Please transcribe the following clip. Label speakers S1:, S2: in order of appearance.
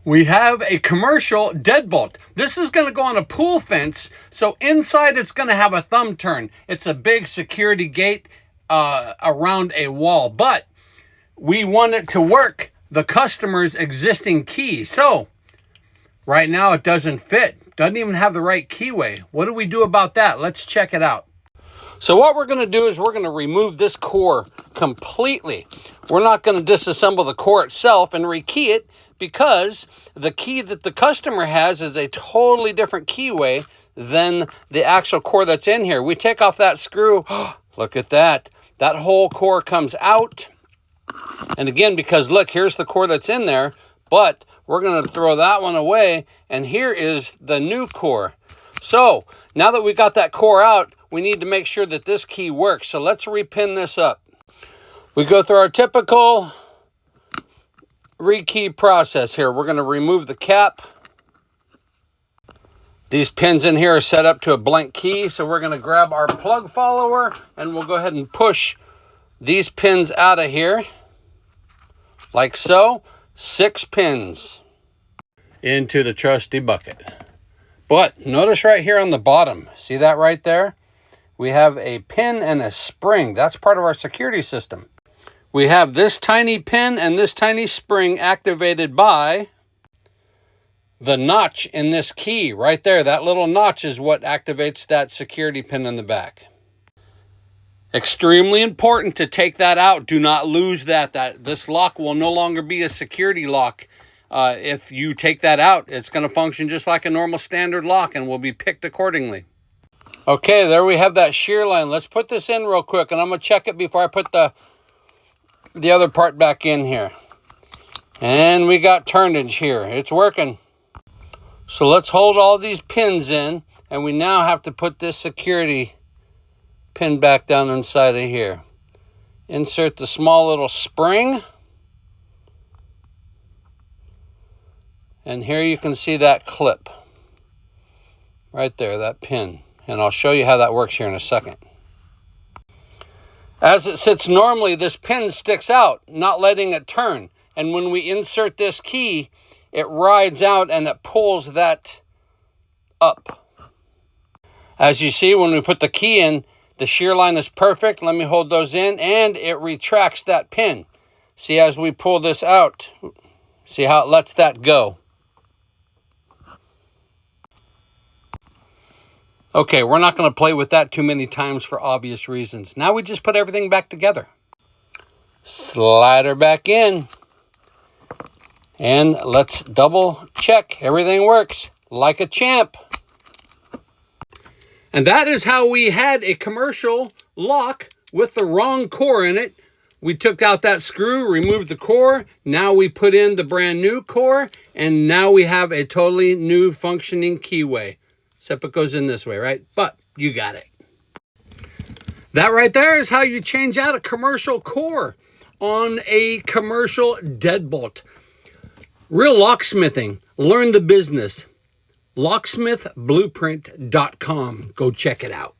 S1: We have a commercial deadbolt. This is going to go on a pool fence, so inside it's going to have a thumb turn. It's a big security gate around a wall, but we want it to work the customer's existing key. So right now it doesn't fit. Doesn't even have the right keyway. What do we do about that? Let's check it out. So what we're going to do is we're going to remove this core completely. We're not going to disassemble the core itself and rekey it, because the key that the customer has is a totally different keyway than the actual core that's in here. We take off that screw. Look at that. That whole core comes out. And again, because look, here's the core that's in there, but we're going to throw that one away. And here is the new core. So now that we got that core out, we need to make sure that this key works. So let's repin this up. We go through our typical rekey process here. We're going to remove the cap. These pins in here are set up to a blank key, so we're going to grab our plug follower and we'll go ahead and push these pins out of here like so. 6 pins into the trusty bucket. But notice right here on the bottom, see that right there? We have a pin and a spring. That's part of our security system. We have this tiny pin and this tiny spring activated by the notch in this key right there. That little notch is what activates that security pin in the back. Extremely important to take that out. Do not lose that. This lock will no longer be a security lock. If you take that out, it's going to function just like a normal standard lock and will be picked accordingly. Okay, there we have that shear line. Let's put this in real quick, and I'm going to check it before I put the other part back in here. And we got turnage here. It's working. So let's hold all these pins in, and we now have to put this security pin back down inside of here. Insert the small little spring. And here you can see that clip. Right there, that pin. And I'll show you how that works here in a second. As it sits normally, this pin sticks out, not letting it turn. And when we insert this key, it rides out and it pulls that up. As you see, when we put the key in, the shear line is perfect. Let me hold those in, and it retracts that pin. See, as we pull this out, see how it lets that go. Okay, we're not going to play with that too many times for obvious reasons. Now we just put everything back together. Slide her back in. And let's double check. Everything works like a champ. And that is how we had a commercial lock with the wrong core in it. We took out that screw, removed the core. Now we put in the brand new core. And now we have a totally new functioning keyway. Except it goes in this way, right? But you got it. That right there is how you change out a commercial core on a commercial deadbolt. Real locksmithing. Learn the business. Locksmithblueprint.com. Go check it out.